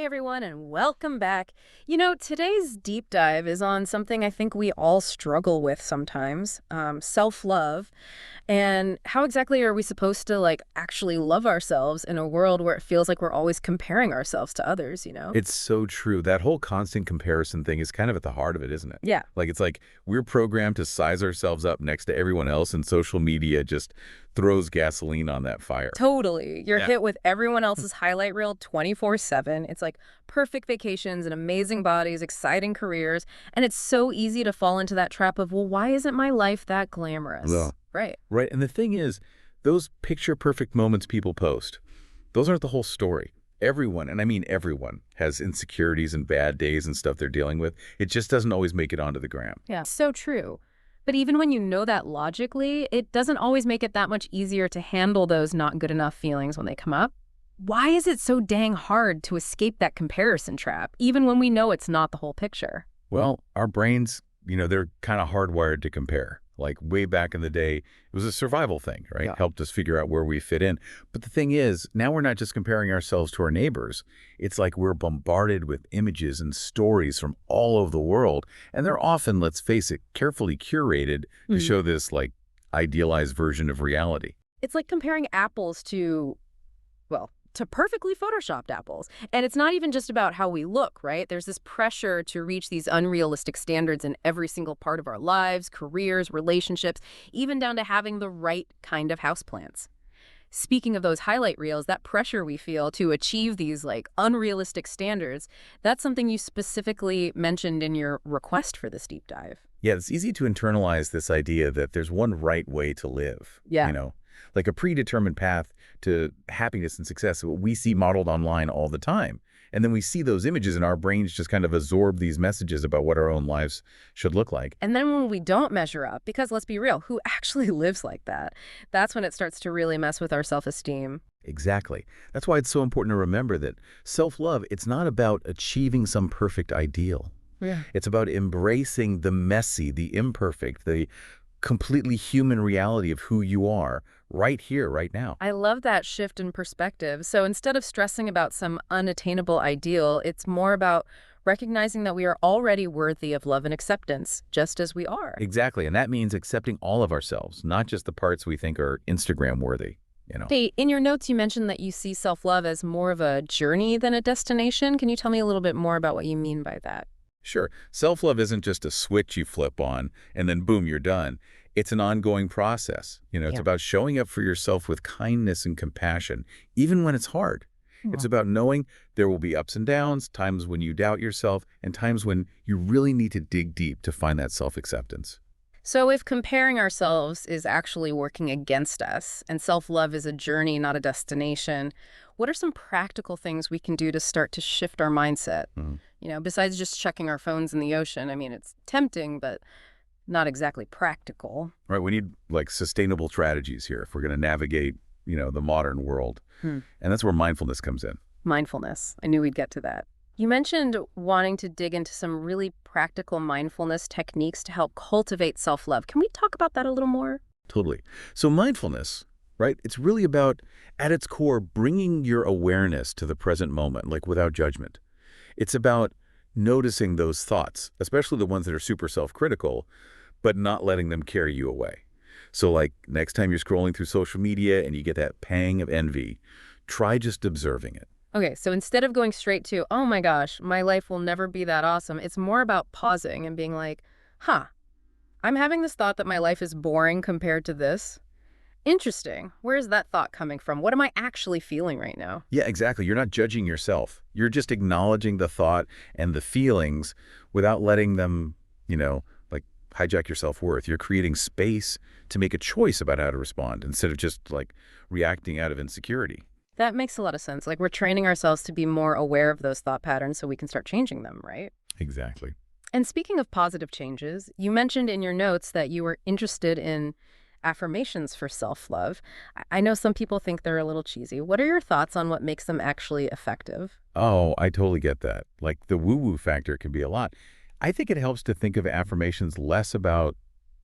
Hey everyone, and welcome back. Today's deep dive is on something I think we all struggle with sometimes, self-love. And how exactly are we supposed to, actually love ourselves in a world where it feels like we're always comparing ourselves to others? It's so true. That whole constant comparison thing is kind of at the heart of it, isn't it? Yeah, It's like we're programmed to size ourselves up next to everyone else, and social media just throws gasoline on that fire. totally. You're Yeah. hit with everyone else's highlight reel 24/7. It's like perfect vacations and amazing bodies, exciting careers. And it's so easy to fall into that trap of, well, why isn't my life that glamorous? Well, Right. right. And the thing is, those picture perfect moments people post, those aren't the whole story. Everyone, and I mean everyone, has insecurities and bad days and stuff they're dealing with. It just doesn't always make it onto the gram. Yeah. So true. But even when you know that logically, it doesn't always make it that much easier to handle those not good enough feelings when they come up. Why is it so dang hard to escape that comparison trap, even when we know it's not the whole picture? Well, our brains, they're kind of hardwired to compare. Like way back in the day, it was a survival thing, right? Yeah. Helped us figure out where we fit in. But the thing is, now we're not just comparing ourselves to our neighbors. It's like we're bombarded with images and stories from all over the world. And they're often, let's face it, carefully curated to Mm. show this idealized version of reality. It's like comparing apples to, well, to perfectly photoshopped apples. And it's not even just about how we look, right? There's this pressure to reach these unrealistic standards in every single part of our lives, careers, relationships, even down to having the right kind of houseplants. Speaking of those highlight reels, that pressure we feel to achieve these unrealistic standards, that's something you specifically mentioned in your request for this deep dive. Yeah, it's easy to internalize this idea that there's one right way to live, Yeah. like a predetermined path to happiness and success, what we see modeled online all the time. And then we see those images and our brains just kind of absorb these messages about what our own lives should look like. And then when we don't measure up, because let's be real, who actually lives like that? That's when it starts to really mess with our self-esteem. Exactly. That's why it's so important to remember that self-love, it's not about achieving some perfect ideal. Yeah. It's about embracing the messy, the imperfect, the completely human reality of who you are right here, right now. I love that shift in perspective. So instead of stressing about some unattainable ideal, it's more about recognizing that we are already worthy of love and acceptance, just as we are. Exactly. And that means accepting all of ourselves, not just the parts we think are Instagram worthy. Hey, in your notes, you mentioned that you see self-love as more of a journey than a destination. Can you tell me a little bit more about what you mean by that? Sure. Self-love isn't just a switch you flip on and then boom, you're done. It's an ongoing process. It's Yeah. about showing up for yourself with kindness and compassion, even when it's hard. It's about knowing there will be ups and downs, times when you doubt yourself, and times when you really need to dig deep to find that self-acceptance. So if comparing ourselves is actually working against us and self-love is a journey, not a destination, what are some practical things we can do to start to shift our mindset? Mhm. Besides just checking our phones in the ocean. I mean, it's tempting, but not exactly practical. Right? We need sustainable strategies here if we're going to navigate, the modern world. Hmm. And that's where mindfulness comes in. Mindfulness. I knew we'd get to that. You mentioned wanting to dig into some really practical mindfulness techniques to help cultivate self-love. Can we talk about that a little more? Totally. So mindfulness, right? It's really about, at its core, bringing your awareness to the present moment, without judgment. It's about noticing those thoughts, especially the ones that are super self-critical, but not letting them carry you away. So next time you're scrolling through social media and you get that pang of envy, try just observing it. Okay, so instead of going straight to, oh my gosh, my life will never be that awesome, it's more about pausing and being like, huh, I'm having this thought that my life is boring compared to this. Interesting. Where is that thought coming from? What am I actually feeling right now? Yeah, exactly. You're not judging yourself. You're just acknowledging the thought and the feelings without letting them, hijack your self-worth. You're creating space to make a choice about how to respond instead of just reacting out of insecurity. That makes a lot of sense. Like we're training ourselves to be more aware of those thought patterns so we can start changing them, right? Exactly. And speaking of positive changes, you mentioned in your notes that you were interested in affirmations for self-love. I know some people think they're a little cheesy. What are your thoughts on what makes them actually effective? Oh, I totally get that. The woo-woo factor can be a lot. I think it helps to think of affirmations less about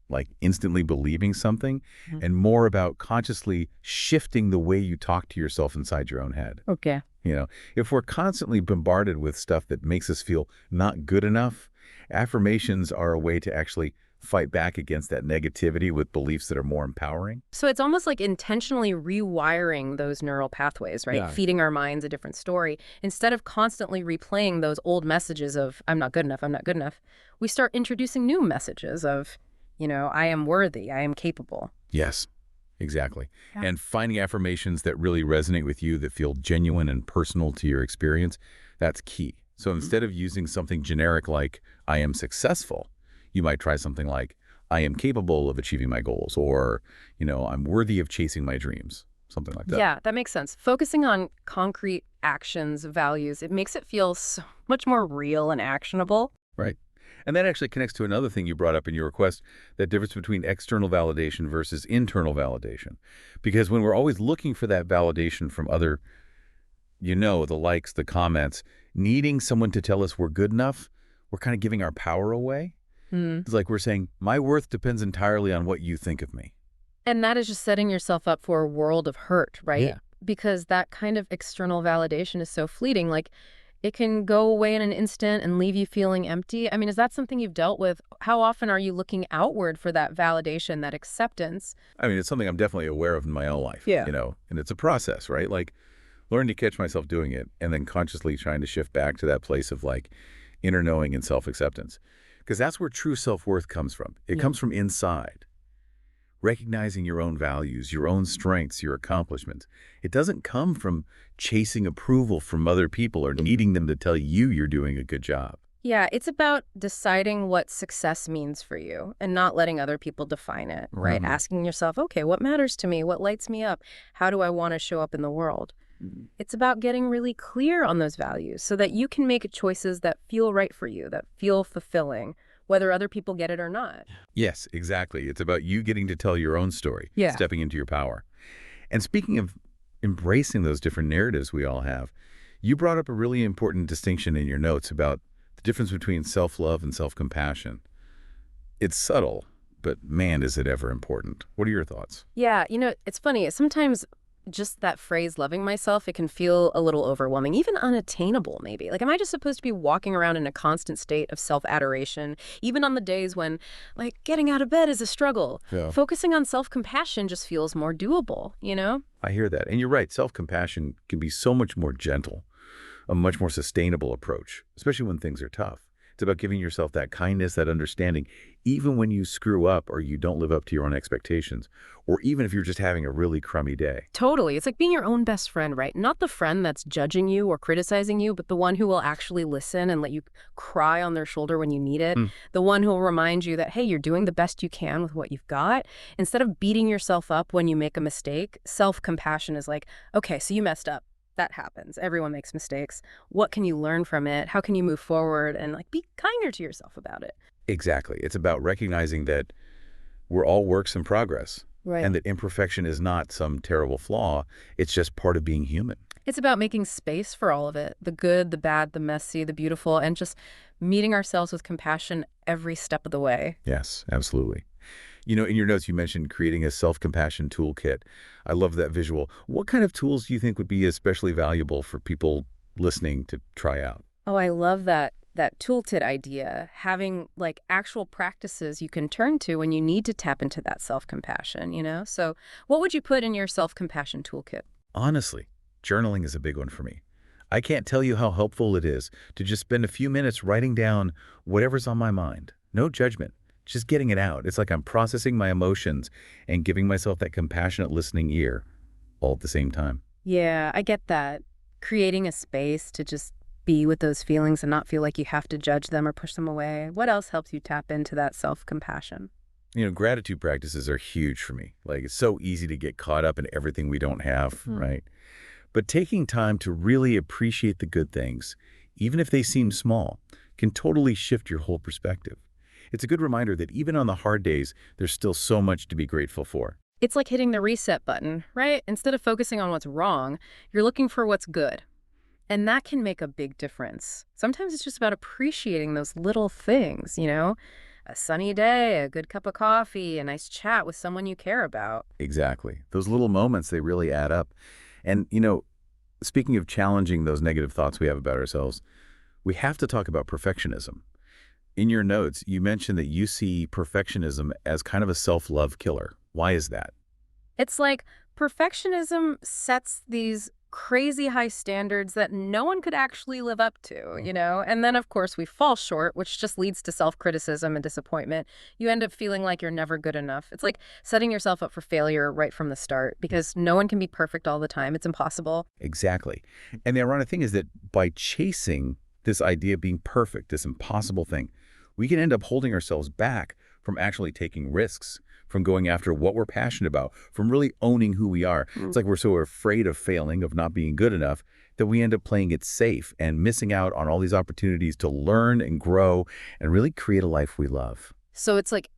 like instantly believing something, Mhm. and more about consciously shifting the way you talk to yourself inside your own head. Okay. You know, if we're constantly bombarded with stuff that makes us feel not good enough, affirmations are a way to actually fight back against that negativity with beliefs that are more empowering. So it's almost like intentionally rewiring those neural pathways, right? Yeah. Feeding our minds a different story. Instead of constantly replaying those old messages of, I'm not good enough, I'm not good enough, we start introducing new messages of, I am worthy, I am capable. Yes, exactly. Yeah. And finding affirmations that really resonate with you, that feel genuine and personal to your experience, that's key. So instead of using something generic like, I am successful, you might try something like, I am capable of achieving my goals, or, I'm worthy of chasing my dreams, something like that. Yeah, that makes sense. Focusing on concrete actions, values, it makes it feel so much more real and actionable. Right. And that actually connects to another thing you brought up in your request, that difference between external validation versus internal validation. Because when we're always looking for that validation from other, the likes, the comments, needing someone to tell us we're good enough, we're kind of giving our power away. Hmm. It's like we're saying, my worth depends entirely on what you think of me. And that is just setting yourself up for a world of hurt, right? Yeah. Because that kind of external validation is so fleeting. Like, it can go away in an instant and leave you feeling empty. I mean, is that something you've dealt with? How often are you looking outward for that validation, that acceptance? I mean, it's something I'm definitely aware of in my own life, Yeah. And it's a process, right? Like, learning to catch myself doing it and then consciously trying to shift back to that place of like inner knowing and self-acceptance. Because that's where true self-worth comes from. It Yeah. comes from inside. Recognizing your own values, your own strengths, your accomplishments. It doesn't come from chasing approval from other people or needing them to tell you you're doing a good job. Yeah, it's about deciding what success means for you and not letting other people define it, right? Mhm. Asking yourself, okay, what matters to me? What lights me up? How do I want to show up in the world? It's about getting really clear on those values so that you can make choices that feel right for you, that feel fulfilling, whether other people get it or not. Yes, exactly. It's about you getting to tell your own story, Yeah. stepping into your power. And speaking of embracing those different narratives we all have, you brought up a really important distinction in your notes about the difference between self-love and self-compassion. It's subtle, but man, is it ever important. What are your thoughts? Yeah, it's funny. Sometimes just that phrase, loving myself, it can feel a little overwhelming, even unattainable, maybe. Like, am I just supposed to be walking around in a constant state of self-adoration, even on the days when, like, getting out of bed is a struggle? Yeah. Focusing on self-compassion just feels more doable, you know? I hear that. And you're right. Self-compassion can be so much more gentle, a much more sustainable approach, especially when things are tough. It's about giving yourself that kindness, that understanding, even when you screw up or you don't live up to your own expectations, or even if you're just having a really crummy day. Totally. It's like being your own best friend, right? Not the friend that's judging you or criticizing you, but the one who will actually listen and let you cry on their shoulder when you need it. Mm. The one who will remind you that, hey, you're doing the best you can with what you've got. Instead of beating yourself up when you make a mistake, self-compassion is like, okay, so you messed up. That happens. Everyone makes mistakes. What can you learn from it? How can you move forward and like be kinder to yourself about it? Exactly. It's about recognizing that we're all works in progress. Right. And that imperfection is not some terrible flaw. It's just part of being human. It's about making space for all of it, the good, the bad, the messy, the beautiful, and just meeting ourselves with compassion every step of the way. Yes, absolutely. In your notes, you mentioned creating a self-compassion toolkit. I love that visual. What kind of tools do you think would be especially valuable for people listening to try out? Oh, I love that toolkit idea, having like actual practices you can turn to when you need to tap into that self-compassion, So what would you put in your self-compassion toolkit? Honestly, journaling is a big one for me. I can't tell you how helpful it is to just spend a few minutes writing down whatever's on my mind. No judgment, just getting it out. It's like I'm processing my emotions and giving myself that compassionate listening ear all at the same time. Yeah, I get that. Creating a space to just be with those feelings and not feel like you have to judge them or push them away. What else helps you tap into that self-compassion? Gratitude practices are huge for me. Like, it's so easy to get caught up in everything we don't have, right? But taking time to really appreciate the good things, even if they seem small, can totally shift your whole perspective. It's a good reminder that even on the hard days, there's still so much to be grateful for. It's like hitting the reset button, right? Instead of focusing on what's wrong, you're looking for what's good. And that can make a big difference. Sometimes it's just about appreciating those little things, A sunny day, a good cup of coffee, a nice chat with someone you care about. Exactly. Those little moments, they really add up. And, speaking of challenging those negative thoughts we have about ourselves, we have to talk about perfectionism. In your notes, you mentioned that you see perfectionism as kind of a self-love killer. Why is that? It's like perfectionism sets these crazy high standards that no one could actually live up to, you know? And then, of course, we fall short, which just leads to self-criticism and disappointment. You end up feeling like you're never good enough. It's like setting yourself up for failure right from the start because no one can be perfect all the time. It's impossible. Exactly. And the ironic thing is that by chasing this idea of being perfect, this impossible thing, we can end up holding ourselves back from actually taking risks, from going after what we're passionate about, from really owning who we are. It's like we're so afraid of failing, of not being good enough, that we end up playing it safe and missing out on all these opportunities to learn and grow and really create a life we love. So it's like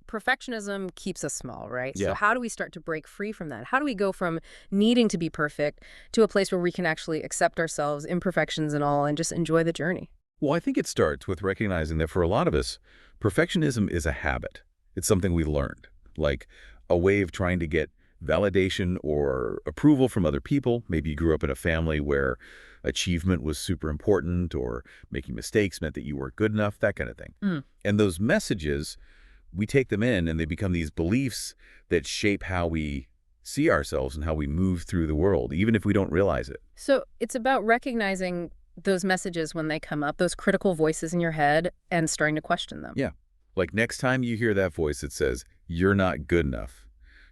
perfectionism keeps us small, right? Yeah. So how do we start to break free from that? How do we go from needing to be perfect to a place where we can actually accept ourselves, imperfections and all, and just enjoy the journey? Well, I think it starts with recognizing that for a lot of us, perfectionism is a habit. It's something we learned, like a way of trying to get validation or approval from other people. Maybe you grew up in a family where achievement was super important, or making mistakes meant that you weren't good enough, that kind of thing. Mm. And those messages, we take them in and they become these beliefs that shape how we see ourselves and how we move through the world, even if we don't realize it. So it's about recognizing those messages when they come up, those critical voices in your head, and starting to question them. Yeah. Like next time you hear that voice that says, you're not good enough,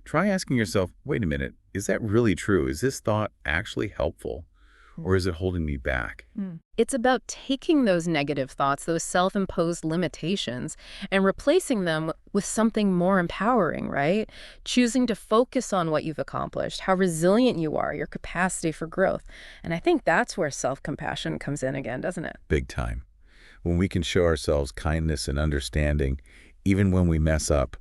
try asking yourself, wait a minute, is that really true? Is this thought actually helpful? Or is it holding me back? It's about taking those negative thoughts, those self-imposed limitations, and replacing them with something more empowering, right? Choosing to focus on what you've accomplished, how resilient you are, your capacity for growth. And I think that's where self-compassion comes in again, doesn't it? Big time. When we can show ourselves kindness and understanding, even when we mess up,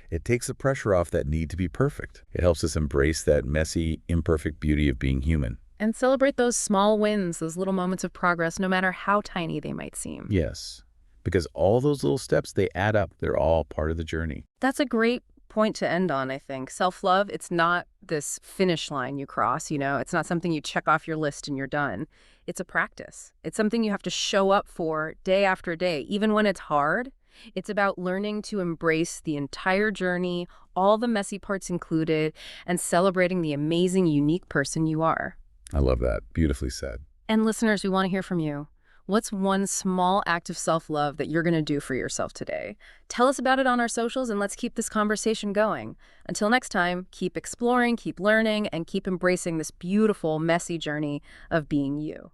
it takes the pressure off that need to be perfect. It helps us embrace that messy, imperfect beauty of being human. And celebrate those small wins, those little moments of progress, no matter how tiny they might seem. Yes, because all those little steps, they add up. They're all part of the journey. That's a great point to end on, I think. Self-love, it's not this finish line you cross, you know? It's not something you check off your list and you're done. It's a practice. It's something you have to show up for day after day, even when it's hard. It's about learning to embrace the entire journey, all the messy parts included, and celebrating the amazing, unique person you are. I love that. Beautifully said. And listeners, we want to hear from you. What's one small act of self-love that you're going to do for yourself today? Tell us about it on our socials and let's keep this conversation going. Until next time, keep exploring, keep learning, and keep embracing this beautiful, messy journey of being you.